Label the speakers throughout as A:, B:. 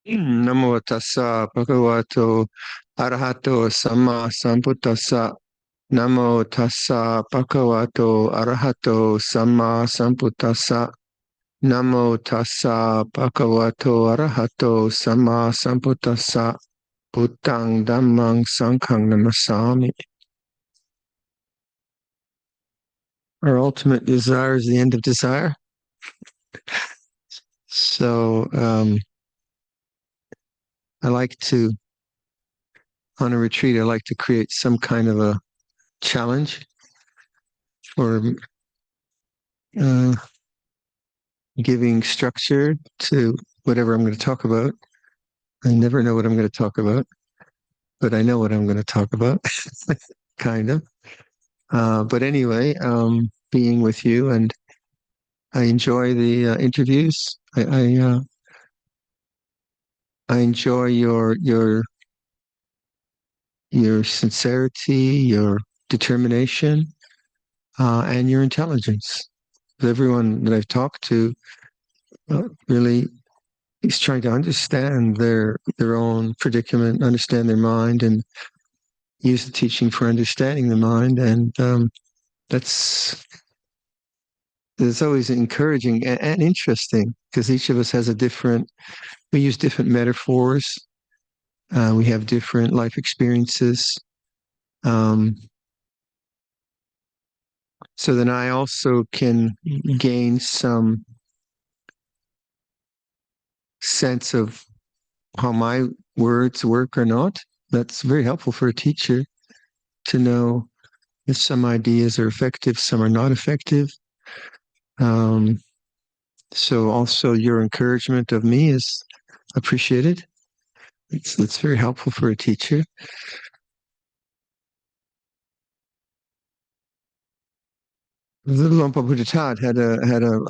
A: Namo tassa bhagavato arahato samma sambuddhassa. Namo tassa bhagavato arahato samma sambuddhassa. Namo tassa bhagavato arahato samma sambuddhassa. Buddhang dhammang sanghang namasami. Our ultimate desire is the end of desire. So I like to, on a retreat, I like to create some kind of a challenge for uh, giving structure to whatever I'm going to talk about. I never know what I'm going to talk about, but I know what I'm going to talk about, kind of. But anyway, being with you, and I enjoy the interviews. I enjoy your sincerity, your determination, and your intelligence. Everyone that I've talked to really is trying to understand their own predicament, understand their mind, and use the teaching for understanding the mind. And that's it's always encouraging and interesting because each of us has a different. We use different metaphors. We have different life experiences. Um, so then I also can gain some sense of how my words work or not. That's very helpful for a teacher to know if some ideas are effective, some are not effective. Um, so also your encouragement of me is appreciated. It's very helpful for a teacher. The Luangpor Viradhammo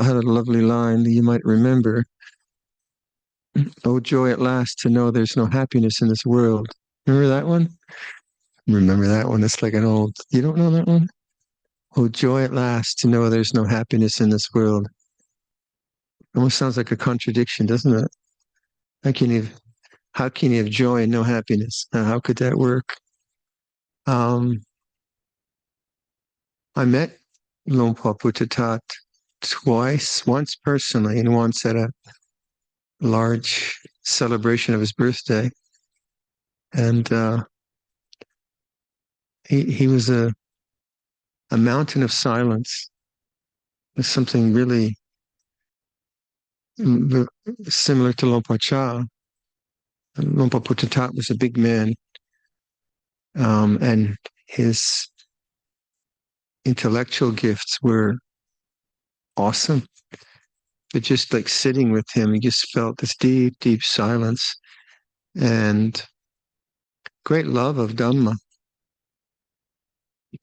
A: had a lovely line that you might remember. Oh, joy at last to know there's no happiness in this world. Remember that one? Remember that one? It's like an old. You don't know that one? Oh, joy at last to know there's no happiness in this world. Almost sounds like a contradiction, doesn't it? How can you how can you have joy and no happiness? How could that work? Um, I met Luangpor Viradhammo twice, once personally, and once at a large celebration of his birthday. And he was a mountain of silence. It's something really similar to Luangpor Cha. Luangpor Viradhammo was a big man, and his intellectual gifts were awesome. But just like sitting with him, you just felt this deep, deep silence and great love of Dhamma.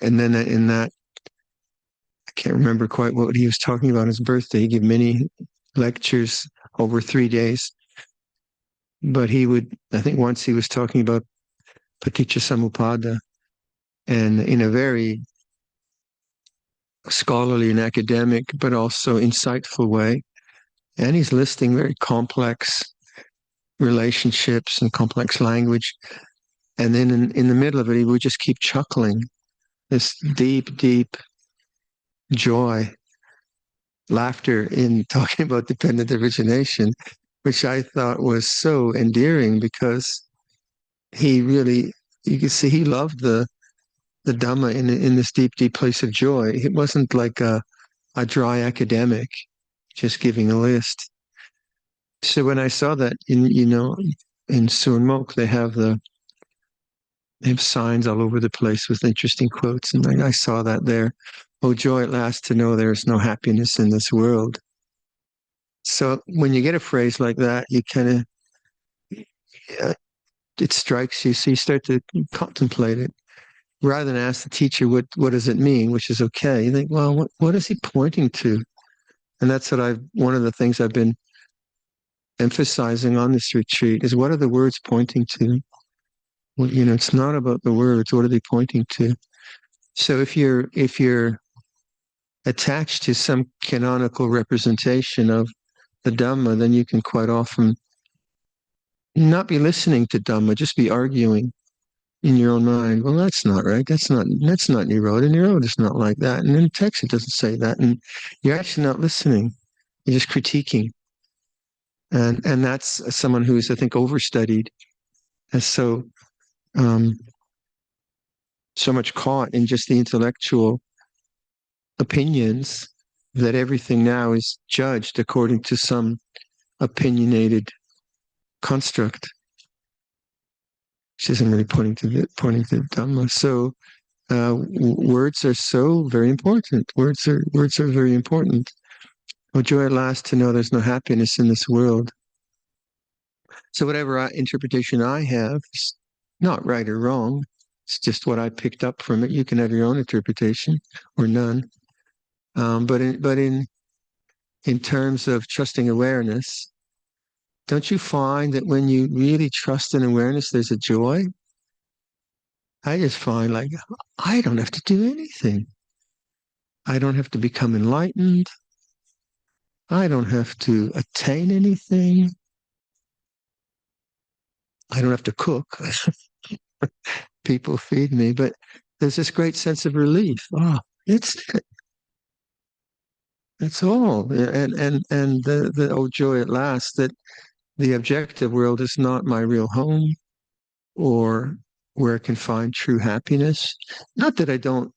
A: And then in that, I can't remember quite what he was talking about on his birthday. He gave many lectures over 3 days. But he would, I think once he was talking about Paticca Samuppada, and in a very scholarly and academic, but also insightful way. And he's listing very complex relationships and complex language. And then in the middle of it, he would just keep chuckling, this deep, deep joy, laughter in talking about dependent origination, which I thought was so endearing because he really, you could see he loved the Dhamma in this deep, deep place of joy. It wasn't like a dry academic just giving a list. So when I saw that in Suan Mok, they have signs all over the place with interesting quotes, and I saw that there. Oh, joy at last to know there is no happiness in this world. So when you get a phrase like that, you kind of it strikes you, so you start to contemplate it rather than ask the teacher what does it mean, which is okay. You think, well, what is he pointing to? And that's one of the things I've been emphasizing on this retreat is what are the words pointing to? Well, it's not about the words. What are they pointing to? So if you're attached to some canonical representation of the Dhamma, then you can quite often not be listening to Dhamma, just be arguing in your own mind. Well, that's not right. That's not Nirodha. Nirodha is not like that. And in the text, it doesn't say that. And you're actually not listening. You're just critiquing. And that's someone who's, I think, overstudied, and so much caught in just the intellectual opinions that everything now is judged according to some opinionated construct, which isn't really pointing to Dhamma. So words are so very important. Words are very important. Oh, joy at last to know there's no happiness in this world. So whatever interpretation I have is not right or wrong. It's just what I picked up from it. You can have your own interpretation or none. But in terms of trusting awareness, don't you find that when you really trust in awareness, there's a joy? I just find like I don't have to do anything. I don't have to become enlightened. I don't have to attain anything. I don't have to cook. People feed me, but there's this great sense of relief. Oh, it's all, and the oh joy at last that the objective world is not my real home or where I can find true happiness. Not that I don't,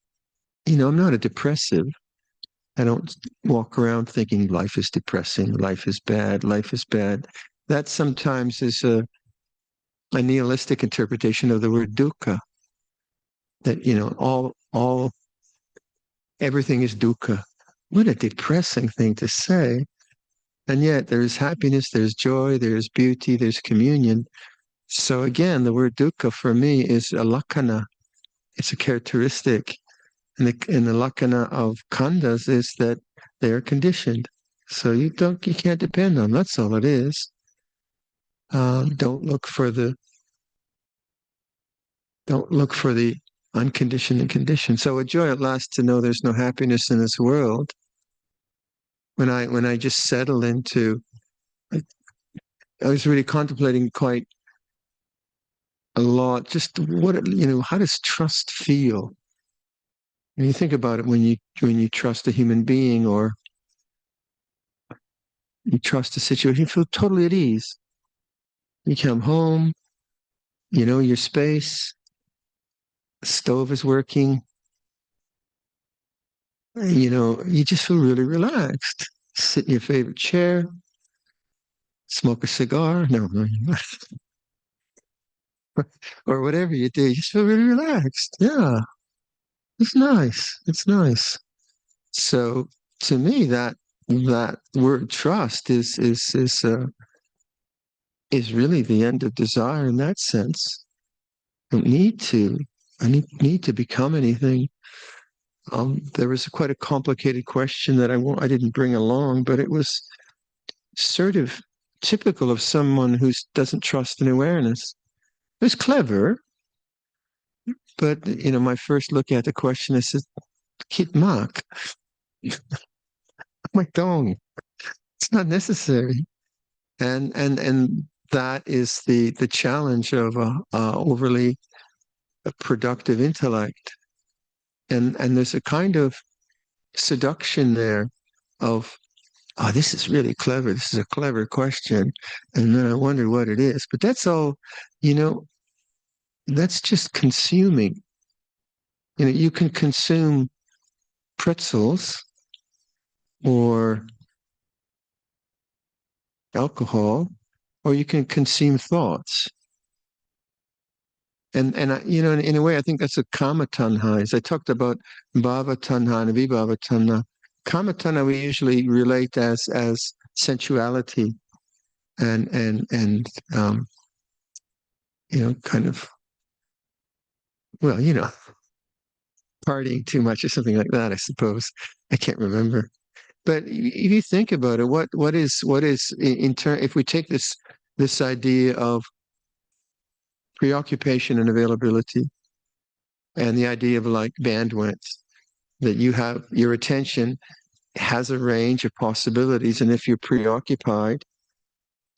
A: I'm not a depressive. I don't walk around thinking life is depressing, life is bad, life is bad. That sometimes is a nihilistic interpretation of the word dukkha. That all everything is dukkha. What a depressing thing to say. And yet there's happiness, there's joy, there's beauty, there's communion. So again, the word dukkha for me is a lakkhana. It's a characteristic. And the lakkhana of khandhas is that they are conditioned. So you can't depend on them. That's all it is. Don't look for the unconditioned and conditioned. So a joy at last to know there's no happiness in this world. When I just settled into, I was really contemplating quite a lot. Just how does trust feel? And you think about it when you trust a human being or you trust a situation, you feel totally at ease. You come home, you know your space, the stove is working, you just feel really relaxed. Sit in your favorite chair, smoke a cigar, no, or whatever you do, you just feel really relaxed. Yeah, it's nice. It's nice. So to me, that word trust is really the end of desire in that sense. I don't need to. I need to become anything. There was quite a complicated question that I didn't bring along, but it was sort of typical of someone who doesn't trust in awareness. It was clever, but my first look at the question, I said, "Kid Mark, my dong, it's not necessary." And that is the challenge of a overly productive intellect, and there's a kind of seduction there of, oh, this is really clever. This is a clever question. And then I wonder what it is. But that's all, you know, that's just consuming. You can consume pretzels or alcohol, or you can consume thoughts. And in a way, I think that's a kama tanha. As I talked about bhava tanha and vibhava tanha. Kama tanha we usually relate as sensuality and kind of, well, partying too much or something like that, I suppose. I can't remember. But if you think about it, what is in turn, if we take this idea of preoccupation and availability and the idea of like bandwidth, that you have your attention has a range of possibilities, and if you're preoccupied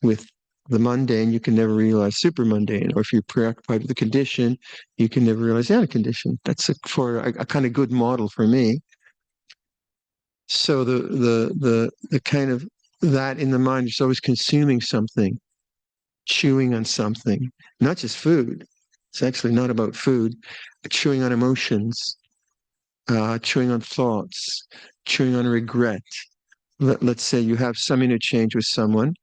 A: with the mundane, you can never realize super mundane. Or if you're preoccupied with the condition, you can never realize the condition. That's for a kind of good model for me. So the kind of that in the mind is always consuming something, chewing on something, not just food. It's actually not about food, but chewing on emotions, chewing on thoughts, chewing on regret. Let's say you have some interchange with someone,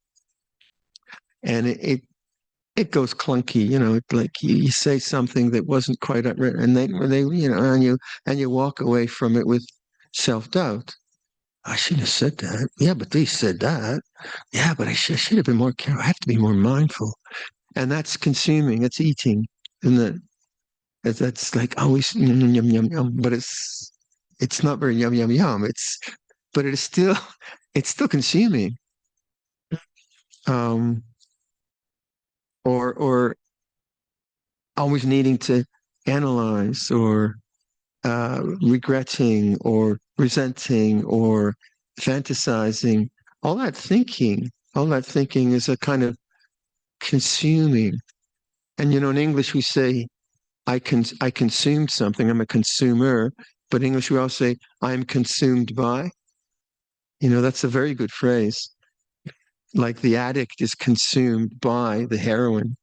A: and it goes clunky, like you say something that wasn't quite right, and they and you walk away from it with self-doubt. I shouldn't have said that. Yeah, but they said that. Yeah, but I should have been more careful. I have to be more mindful. And that's consuming, it's eating. And that's like always yum, yum, yum, yum. But it's not very yum, yum, yum. But it is still, it's still consuming. Um, or always needing to analyze or regretting or resenting or fantasizing. All that thinking is a kind of consuming. And in English we say I consumed something. I'm a consumer. But in English we also say I'm consumed by. That's a very good phrase. Like the addict is consumed by the heroin.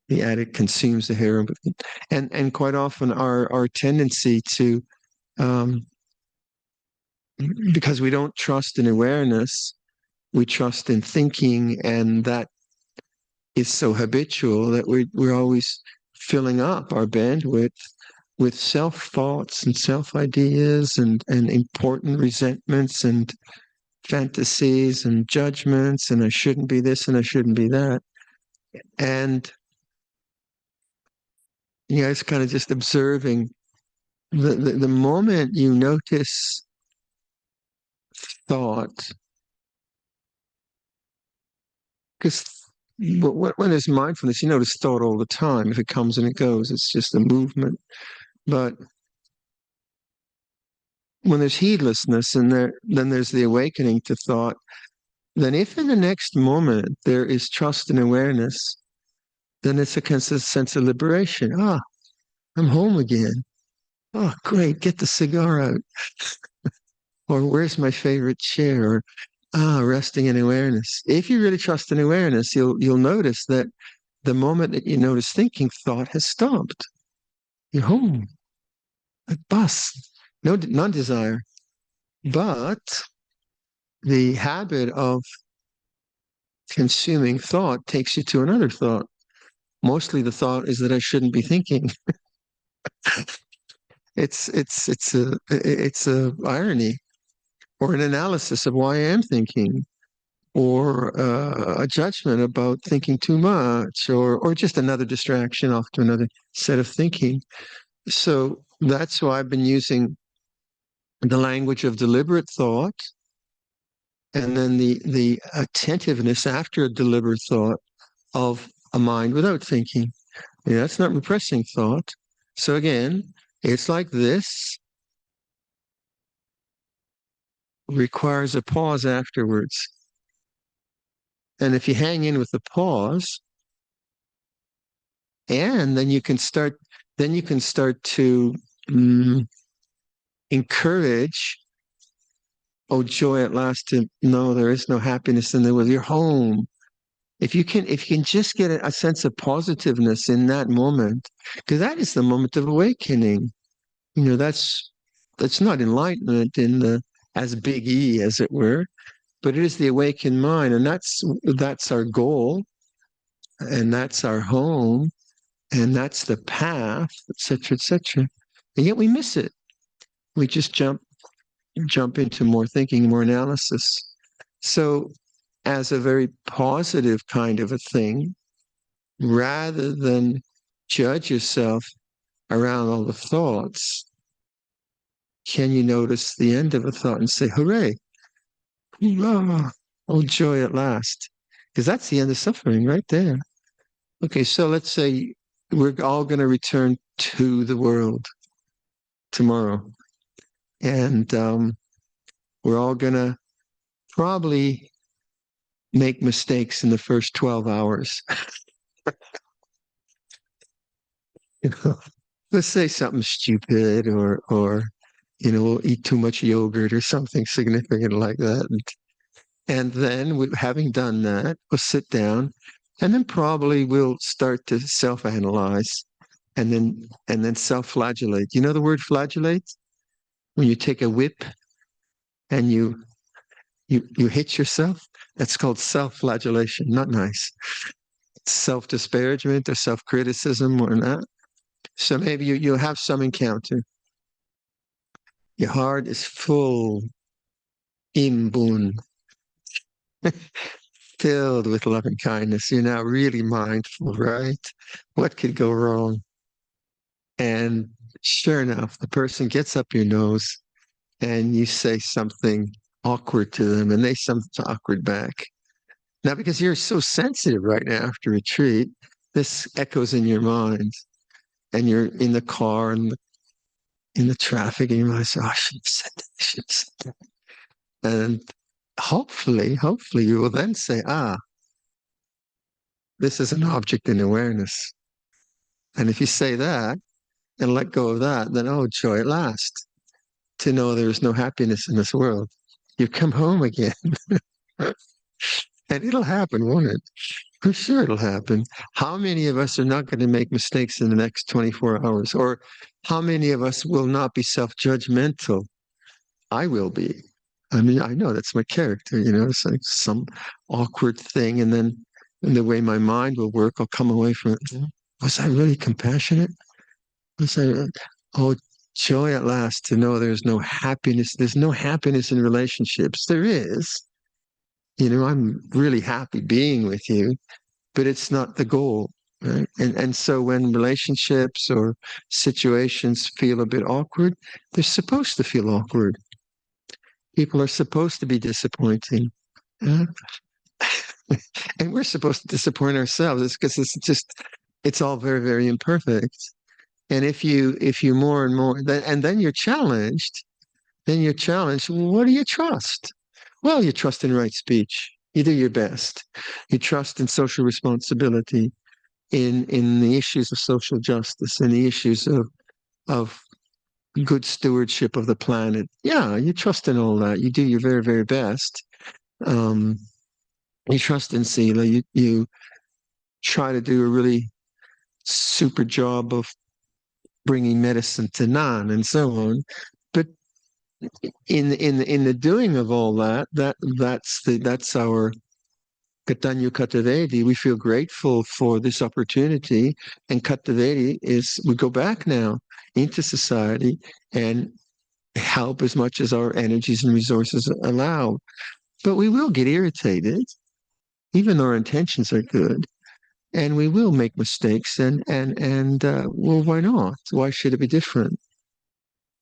A: The addict consumes the heroin, and quite often our tendency to um, because we don't trust in awareness, we trust in thinking, and that is so habitual that we're always filling up our bandwidth with self thoughts and self ideas and important resentments and fantasies and judgments, and I shouldn't be this and I shouldn't be that. And it's kind of just observing the moment you notice thought, because when there's mindfulness, you notice thought all the time. If it comes and it goes, it's just a movement. But when there's heedlessness and then there's the awakening to thought, then if in the next moment there is trust and awareness, then it's a sense of liberation. I'm home again. Oh, great, get the cigar out. Or where's my favorite chair? Or resting in awareness. If you really trust in awareness, you'll notice that the moment that you notice thinking, thought has stopped. You're home. A bus. No non-desire. But the habit of consuming thought takes you to another thought. Mostly the thought is that I shouldn't be thinking. It's a irony or an analysis of why I am thinking, or a judgment about thinking too much, or just another distraction off to another set of thinking. So that's why I've been using the language of deliberate thought, and then the attentiveness after a deliberate thought of a mind without thinking. That's not repressing thought. So again, it's like this requires a pause afterwards. And if you hang in with the pause, and then you can start to encourage, oh joy at last, to know there is no happiness in the world. You're home. If you can just get a sense of positiveness in that moment, because that is the moment of awakening. That's not enlightenment in the as big E, as it were, but it is the awakened mind, and that's our goal, and that's our home, and that's the path, etc., etc. And yet we miss it. We just jump into more thinking, more analysis. So, as a very positive kind of a thing, rather than judge yourself around all the thoughts, can you notice the end of a thought and say, hooray, oh joy at last? Because that's the end of suffering right there. Okay, so let's say we're all going to return to the world tomorrow. And we're all going to probably make mistakes in the first 12 hours. You know, let's say something stupid or we'll eat too much yogurt or something significant like that. And then having done that, we'll sit down and then probably we'll start to self-analyze and then self-flagellate. You know the word flagellate? When you take a whip and you hit yourself, that's called self-flagellation. Not nice. Self-disparagement or self-criticism or not. So maybe you'll have some encounter. Your heart is full, imbun, filled with loving kindness. You're now really mindful, right? What could go wrong? And sure enough, the person gets up your nose and you say something awkward to them and they something awkward back. Now, because you're so sensitive right now after retreat, this echoes in your mind and you're in the car and in the traffic and you realize, oh, I should have said that. I should have said that. And hopefully you will then say, this is an object in awareness. And if you say that and let go of that, then, oh, joy at last, to know there is no happiness in this world. You come home again. And it'll happen, won't it? For sure it'll happen. How many of us are not going to make mistakes in the next 24 hours? Or how many of us will not be self-judgmental? I will be. I mean, I know that's my character, it's like some awkward thing. And then in the way my mind will work, I'll come away from it. Was I really compassionate? Was I, oh, joy at last to know there's no happiness. There's no happiness in relationships. There is. I'm really happy being with you, but it's not the goal. Right? And so when relationships or situations feel a bit awkward, they're supposed to feel awkward. People are supposed to be disappointing. Yeah? And we're supposed to disappoint ourselves. It's because it's all very, very imperfect. And if you more and more, then you're challenged. Well, what do you trust? Well, you trust in right speech. You do your best. You trust in social responsibility, in the issues of social justice, and the issues of good stewardship of the planet. Yeah, you trust in all that. You do your very, very best. You trust in Sila. You try to do a really super job of bringing medicine to Nan and so on. But in the doing of all that's our Katanyu Katavedi. We feel grateful for this opportunity, and Katavedi is we go back now into society and help as much as our energies and resources allow. But we will get irritated, even though our intentions are good, and we will make mistakes. And well, why not? Why should it be different?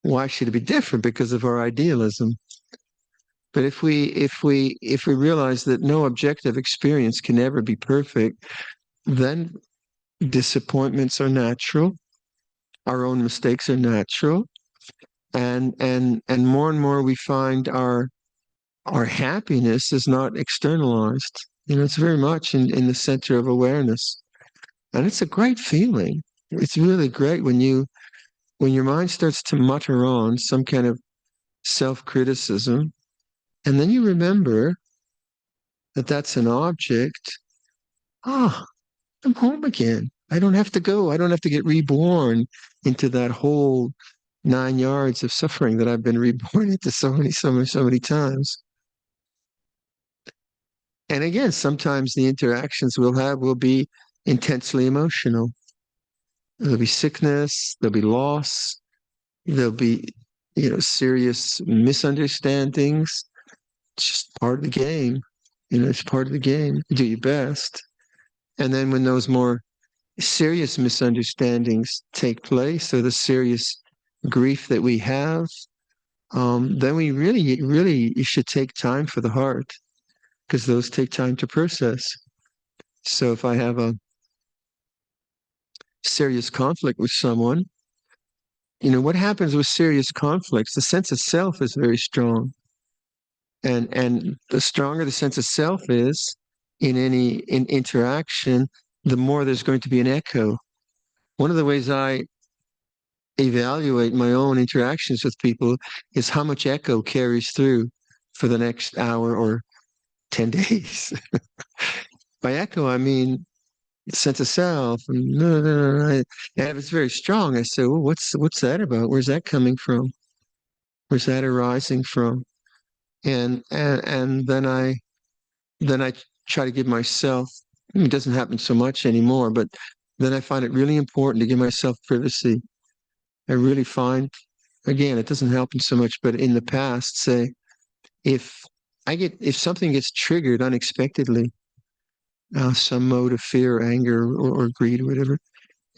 A: Why should it be different? Because of our idealism. But if we realize that no objective experience can ever be perfect, then disappointments are natural. Our own mistakes are natural. And more and more we find our happiness is not externalized. It's very much in the center of awareness. And it's a great feeling. It's really great when your mind starts to mutter on some kind of self-criticism, and then you remember that that's an object. I'm home again. I don't have to go. I don't have to get reborn into that whole 9 yards of suffering that I've been reborn into so many times. And again, sometimes the interactions we'll have will be intensely emotional. There'll be sickness, there'll be loss, there'll be, serious misunderstandings. It's just part of the game. It's part of the game. You do your best. And then when those more serious misunderstandings take place, or the serious grief that we have, then we really, you should take time for the heart, because those take time to process. So if I have a serious conflict with someone, what happens with serious conflicts? The sense of self is very strong. And the stronger the sense of self is, in interaction, the more there's going to be an echo. One of the ways I evaluate my own interactions with people is how much echo carries through for the next hour or 10 days. By echo, I mean sense of self. And if it's very strong, I say, well, what's that about? Where's that coming from? Where's that arising from? And then I try to give myself, it doesn't happen so much anymore, but then I find it really important to give myself privacy. I really find, again, it doesn't happen so much, but in the past, say, if if something gets triggered unexpectedly, some mode of fear, anger, or greed, or whatever,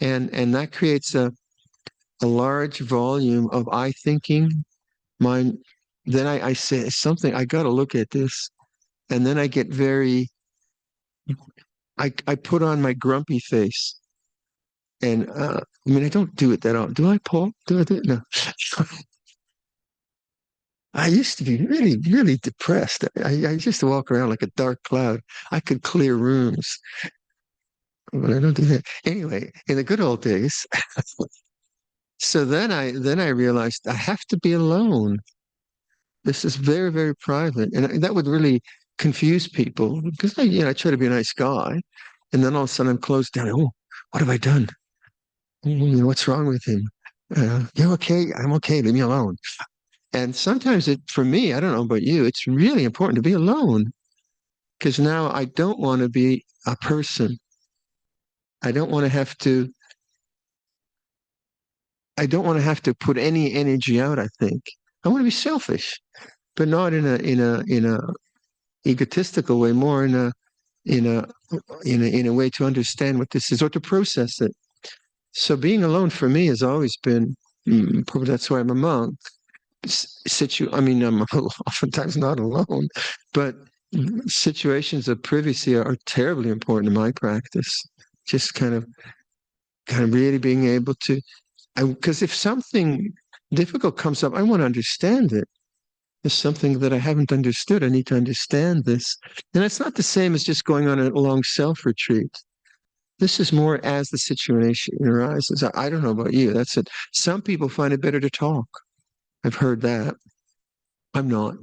A: and that creates a large volume of I thinking, mind, then I say something, I got to look at this. And then I get I put on my grumpy face. And I mean, I don't do it that often. Do I, Paul? Do I do it? No. I used to be really, really depressed. I used to walk around like a dark cloud. I could clear rooms, but I don't do that. Anyway, in the good old days. So then I realized I have to be alone. This is very, very private. And that would really confuse people because I try to be a nice guy. And then all of a sudden I'm closed down. Oh, what have I done? What's wrong with him? You're okay. I'm okay. Leave me alone. And sometimes for me, I don't know about you, it's really important to be alone because now I don't want to be a person. I don't want to have to, I don't want to have to put any energy out, I think. I want to be selfish, but not in a egotistical way, more in a, in a way to understand what this is or to process it. So being alone for me has always been, probably that's why I'm a monk. I mean, I'm oftentimes not alone, but situations of privacy are terribly important in my practice. Just kind of really being able to, because if something difficult comes up, I want to understand it. There's something that I haven't understood. I need to understand this. And it's not the same as just going on a long self retreat. This is more as the situation arises. I don't know about you. That's it. Some people find it better to talk. I've heard that. I'm not.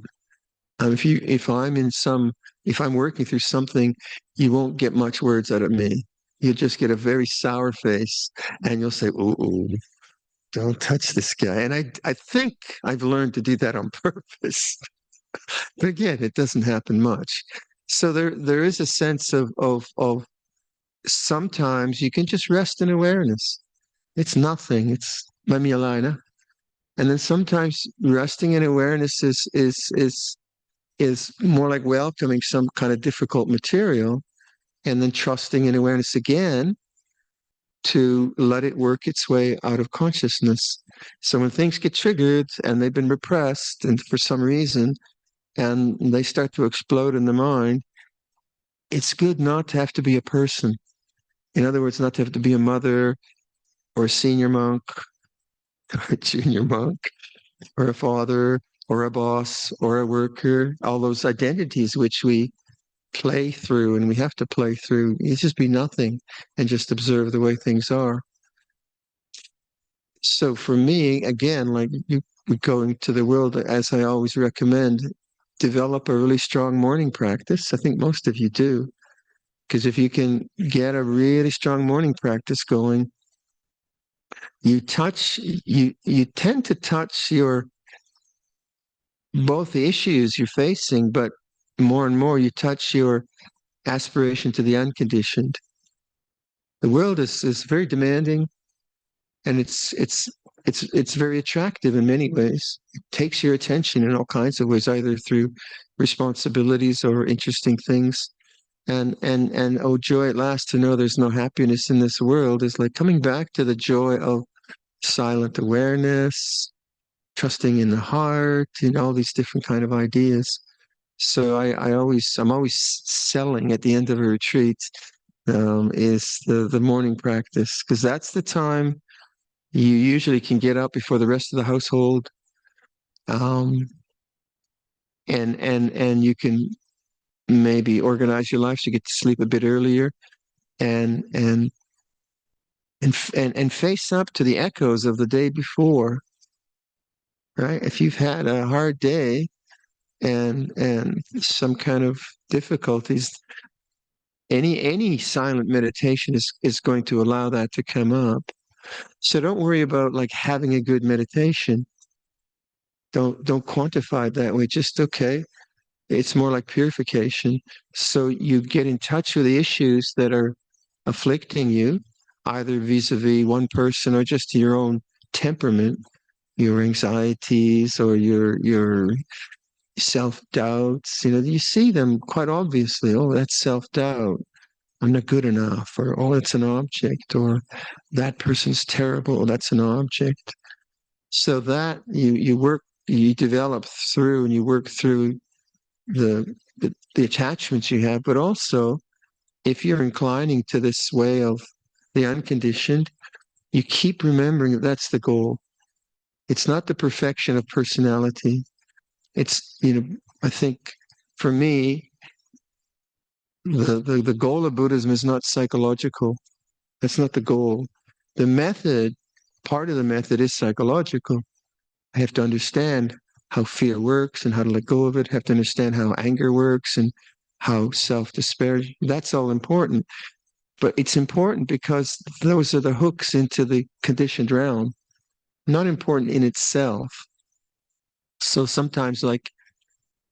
A: If I'm working through something, you won't get much words out of me. You just get a very sour face, and you'll say, "Ooh, don't touch this guy." And I think I've learned to do that on purpose. But again, it doesn't happen much. So there is a sense of sometimes you can just rest in awareness. It's nothing. It's Mamiyalina. And then sometimes resting in awareness is more like welcoming some kind of difficult material and then trusting in awareness again to let it work its way out of consciousness. So when things get triggered and they've been repressed and for some reason, and they start to explode in the mind, it's good not to have to be a person. In other words, not to have to be a mother or a senior monk or a junior monk or a father or a boss or a worker, all those identities which we play through and we have to play through. You just be nothing and just observe the way things are. So for me, again, like you going to the world, as I always recommend, develop a really strong morning practice. I think most of you do. Because if you can get a really strong morning practice going, you tend to touch your both the issues you're facing, but more and more you touch your aspiration to the unconditioned. The world is very demanding, and it's very attractive in many ways. It takes your attention in all kinds of ways, either through responsibilities or interesting things. And oh, joy at last to know there's no happiness in this world is like coming back to the joy of silent awareness, trusting in the heart, all these different kind of ideas. So I'm always selling at the end of a retreat is the morning practice, because that's the time you usually can get up before the rest of the household, and you can maybe organize your life so you get to sleep a bit earlier, and and face up to the echoes of the day before, right? If you've had a hard day and some kind of difficulties, any silent meditation is going to allow that to come up. So don't worry about like having a good meditation. Don't quantify it that way. Just okay. It's more like purification. So you get in touch with the issues that are afflicting you, either vis-a-vis one person or just your own temperament, your anxieties or your self-doubts. You see them quite obviously. Oh, that's self-doubt. I'm not good enough, or oh, it's an object, or that person's terrible. Oh, that's an object. So that you develop through, and you work through the attachments you have, but also if you're inclining to this way of the unconditioned, you keep remembering that that's the goal. It's not the perfection of personality. It's, I think for me, the goal of Buddhism is not psychological. That's not the goal. The method, part of the method is psychological. I have to understand how fear works and how to let go of it. I have to understand how anger works and how self-despair. That's all important. But it's important because those are the hooks into the conditioned realm, not important in itself. So sometimes, like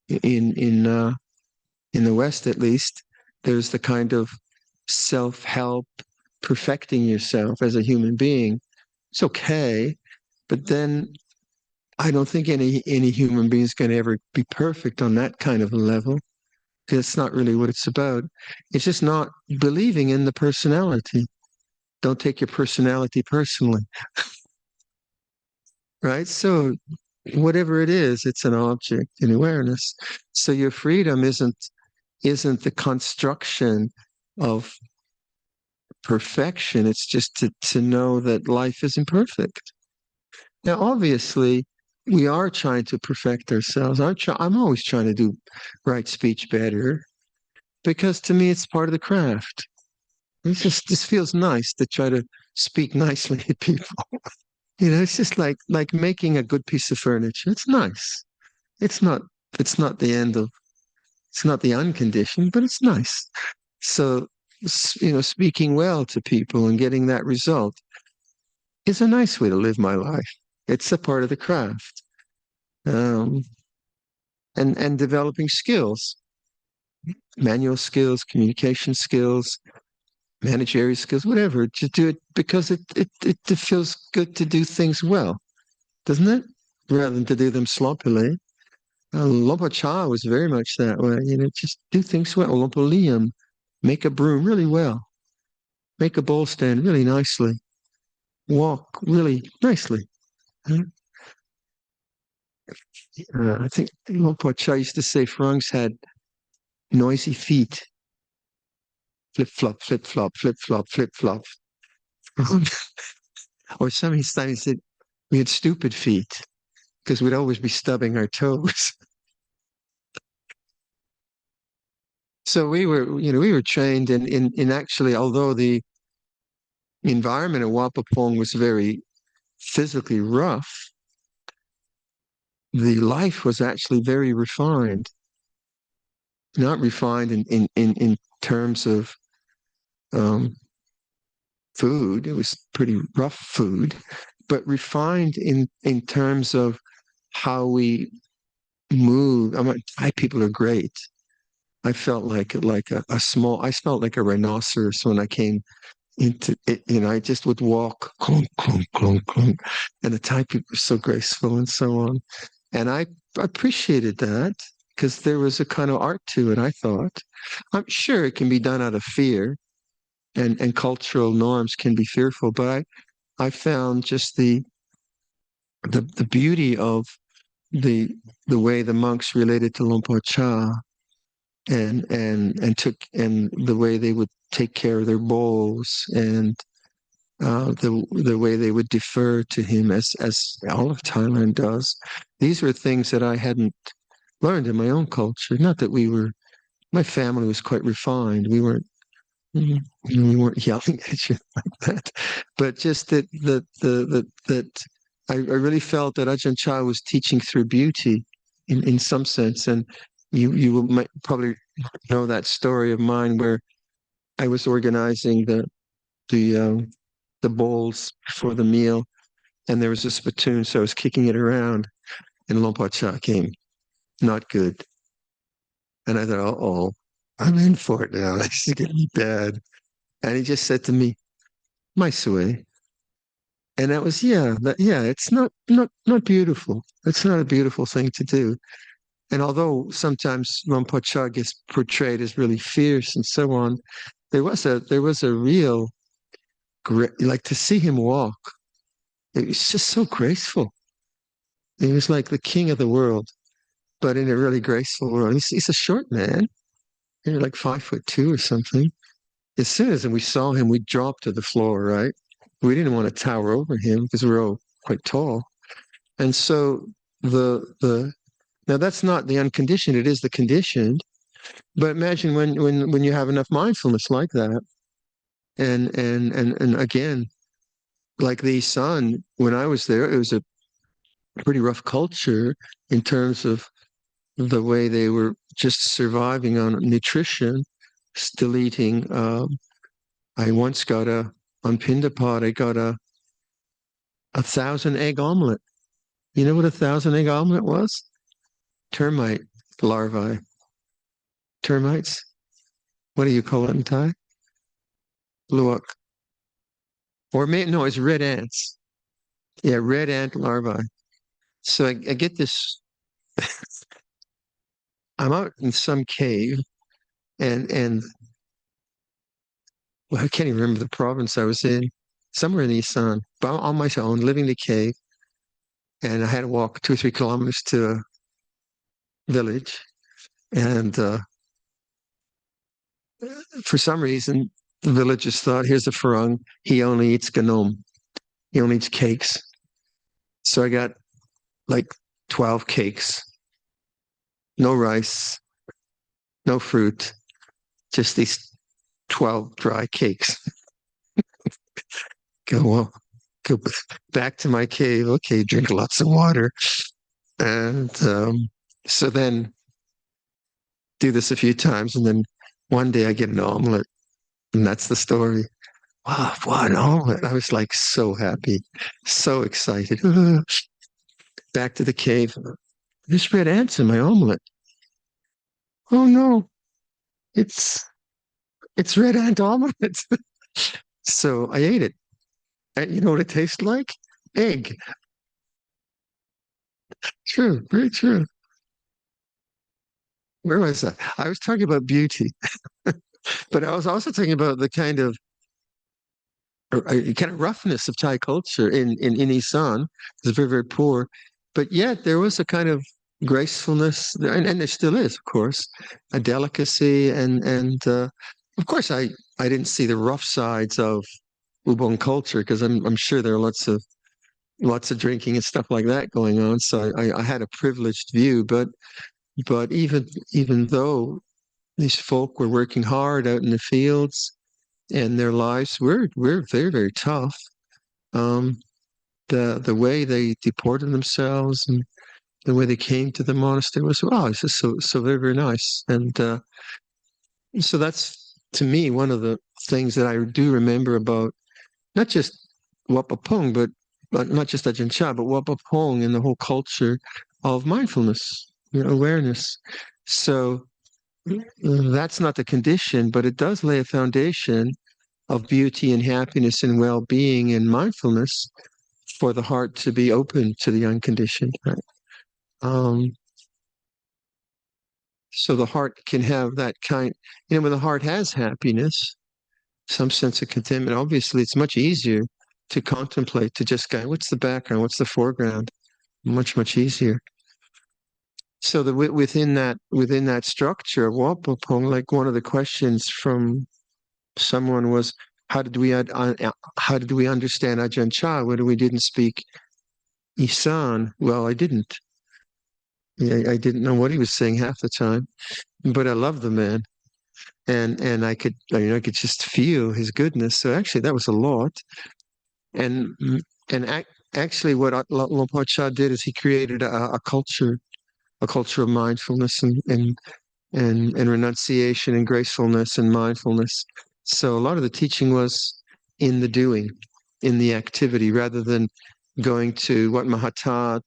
A: in the West at least, there's the kind of self-help, perfecting yourself as a human being. It's okay, but then I don't think any human being is going to ever be perfect on that kind of a level. It's not really what it's about. It's just not believing in the personality. Don't take your personality personally, right? So whatever it is, it's an object in awareness. So your freedom isn't the construction of perfection. It's just to know that life is imperfect. Now, obviously, we are trying to perfect ourselves. I'm always trying to do right speech better because to me, it's part of the craft. This feels nice to try to speak nicely to people. It's just like making a good piece of furniture. It's nice. It's not it's not the end of it's not the unconditioned, but it's nice. So speaking well to people and getting that result is a nice way to live my life. It's a part of the craft. Um, and developing skills, manual skills, communication skills, managerial skills, whatever, to do it because it feels good to do things well, doesn't it? Rather than to do them sloppily. Luangpor Cha was very much that way. Just do things well. Luangpor Liam, make a broom really well. Make a bowl stand really nicely. Walk really nicely. I think Luangpor Cha used to say Frungs had noisy feet. Flip flop, flip flop, flip flop, flip flop. Or sometimes he said we had stupid feet because we'd always be stubbing our toes. So we were trained in actually, although the environment at Wapapong was very physically rough, the life was actually very refined. Not refined in terms of um, food. It was pretty rough food, but refined in terms of how we move. Thai people are great. I felt like I felt like a rhinoceros when I came into it. I just would walk, clunk, clunk, clunk, clunk, and the Thai people were so graceful and so on. And I appreciated that because there was a kind of art to it, I thought. I'm sure it can be done out of fear and cultural norms can be fearful, but I found just the beauty of the the way the monks related to Luangpor Cha and the way they would take care of their bowls and the way they would defer to him as all of Thailand does. These were things that I hadn't learned in my own culture. Not that we were my family was quite refined. We weren't yelling at you like that, but just that I really felt that Ajahn Chah was teaching through beauty in some sense. And you will might probably know that story of mine where I was organizing the the bowls for the meal, and there was a spittoon, so I was kicking it around, and Luangpor Cha came. Not good. And I thought, oh, I'm in for it now. This is getting bad. And he just said to me, my sui. And that was, yeah, it's not beautiful. It's not a beautiful thing to do. And although sometimes Luangpor Cha gets portrayed as really fierce and so on, there was a real like to see him walk. It was just so graceful. He was like the king of the world, but in a really graceful world. He's a short man, like 5'2" or something. As soon as we saw him, we dropped to the floor, right? We didn't want to tower over him because we're all quite tall. And so the now that's not the unconditioned, it is the conditioned. But imagine when you have enough mindfulness like that, and again, like the San, when I was there, it was a pretty rough culture in terms of the way they were just surviving on nutrition, still eating. I once got on Pindapot, I got a 1,000 egg omelet. You know what a 1,000 egg omelet was? Termite larvae. Termites. What do you call it in Thai? Luak. Or no, it's red ants. Yeah, red ant larvae. So I get this. I'm out in some cave, and well, I can't even remember the province I was in. Somewhere in Isan, but on my own, living in the cave, and I had to walk 2 or 3 kilometers to a village, and for some reason, the villagers thought, here's a Farang, he only eats ganom, he only eats cakes. So I got like 12 cakes, no rice, no fruit, just these 12 dry cakes. Well, go back to my cave. Okay, drink lots of water. And so then do this a few times. And then one day I get an omelet. And that's the story. Wow, what an omelet. I was like so happy, so excited. Back to the cave. There's red ants in my omelet. Oh no, it's it's red ant omelet. So I ate it. And you know what it tastes like? Egg. True, very true. Where was I? I was talking about beauty, but I was also talking about the kind of roughness of Thai culture in Isan. It's very, very poor, but yet there was a kind of gracefulness, and there still is, of course, a delicacy, and of course, I didn't see the rough sides of Ubon culture because I'm sure there are lots of drinking and stuff like that going on. So I had a privileged view, but even though these folk were working hard out in the fields and their lives were very, very tough. Um, the way they deported themselves and the way they came to the monastery was, wow, it's just so very, very nice. And so that's to me one of the things that I do remember about not just Wapapong, but not just Ajahn Chah, but Wapapong and the whole culture of mindfulness, awareness. So that's not the condition, but it does lay a foundation of beauty and happiness and well-being and mindfulness for the heart to be open to the unconditioned. Right? Um, so the heart can have that kind, when the heart has happiness, some sense of contentment, obviously it's much easier to contemplate, to just go, what's the background, what's the foreground? Much, much easier. So within that structure of Wapapong, like one of the questions from someone was, how did we understand Ajahn Chah when we didn't speak Isan? Well, I didn't. I didn't know what he was saying half the time. but I love the man, and I could just feel his goodness. So actually, that was a lot. And actually, what Luangpor Cha did is he created a culture of mindfulness and renunciation and gracefulness and mindfulness. So a lot of the teaching was in the doing, in the activity, rather than going to what Mahatat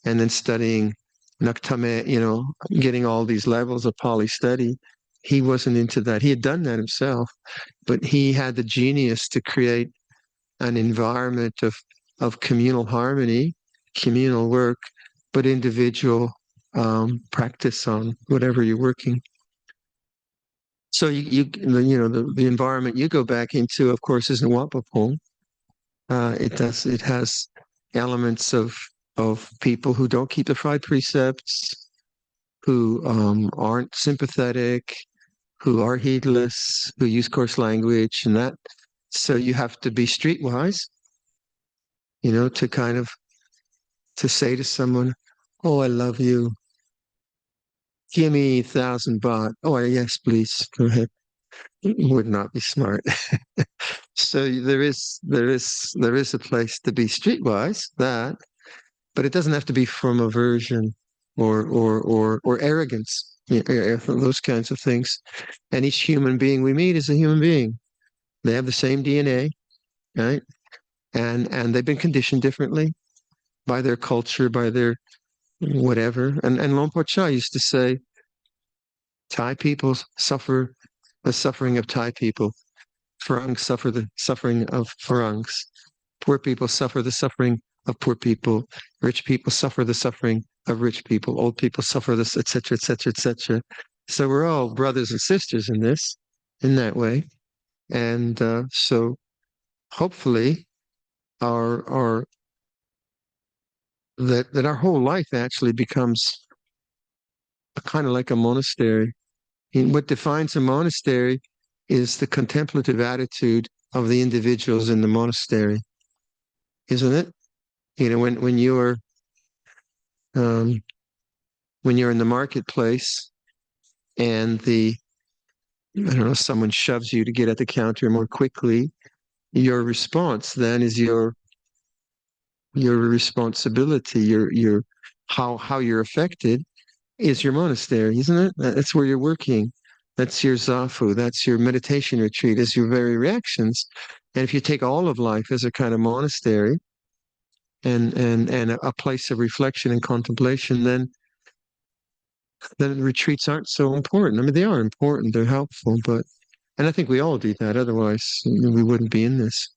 A: and then studying Naktame, getting all these levels of Pali study. He wasn't into that. He had done that himself, but he had the genius to create an environment of communal harmony, communal work, but individual practice on whatever you're working. So the environment you go back into, of course, isn't Wapapong. It has elements of people who don't keep the five precepts, who aren't sympathetic, who are heedless, who use coarse language, and that. So you have to be streetwise, to kind of to say to someone, "Oh, I love you. Give me 1,000 baht." "Oh, yes, please. Go ahead." Would not be smart. So there is a place to be streetwise, that, but it doesn't have to be from aversion or arrogance, those kinds of things. And each human being we meet is a human being. They have the same DNA, right? And they've been conditioned differently by their culture, by their whatever. And Luangpor Cha used to say, Thai people suffer the suffering of Thai people. Farangs suffer the suffering of Farangs. Poor people suffer the suffering of poor people. Rich people suffer the suffering of rich people. Old people suffer this, etc., etc., etc. So we're all brothers and sisters in this, in that way. And so hopefully our that our whole life actually becomes kind of like a monastery. And what defines a monastery is the contemplative attitude of the individuals in the monastery, isn't it? When um, you're in the marketplace and I don't know, someone shoves you to get at the counter more quickly, your response then is your responsibility, your how you're affected is your monastery, isn't it? That's where you're working. That's your zafu. That's your meditation retreat. Is your very reactions. And if you take all of life as a kind of monastery and a place of reflection and contemplation, then retreats aren't so important. I mean, they are important. They're helpful, and I think we all do that. Otherwise, we wouldn't be in this.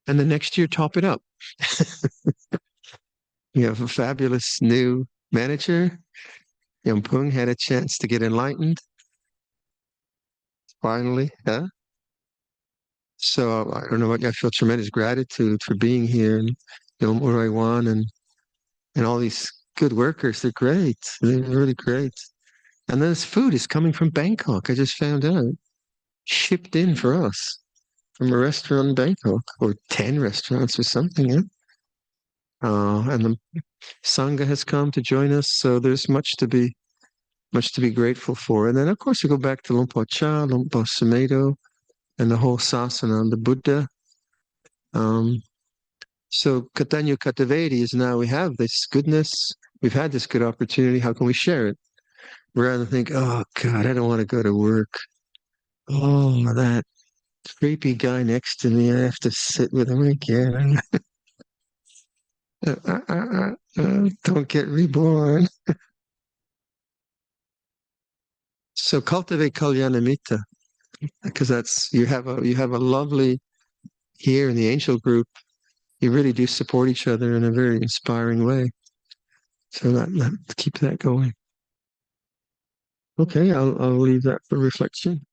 A: And the next year, top it up. You have a fabulous new manager. Yampung had a chance to get enlightened finally. Huh? So I don't know what I feel tremendous gratitude for being here, and Muraiwan and all these good workers. They're great. They're really great. And then this food is coming from Bangkok. I just found out, shipped in for us from a restaurant in Bangkok, or 10 restaurants or something. Yeah? And the Sangha has come to join us, so there's much to be grateful for. And then, of course, we go back to Luangpor Cha, Luangpor Sumedho, and the whole sasana, the Buddha. Um, so Katanyo Katavedi is now we have this goodness, we've had this good opportunity. How can we share it? Rather than think, oh God, I don't want to go to work. Oh, that creepy guy next to me, I have to sit with him again. Don't get reborn. So cultivate Kalyanamitta, because that's you have a lovely here in the angel group. You really do support each other in a very inspiring way. So keep that going. Okay, I'll leave that for reflection.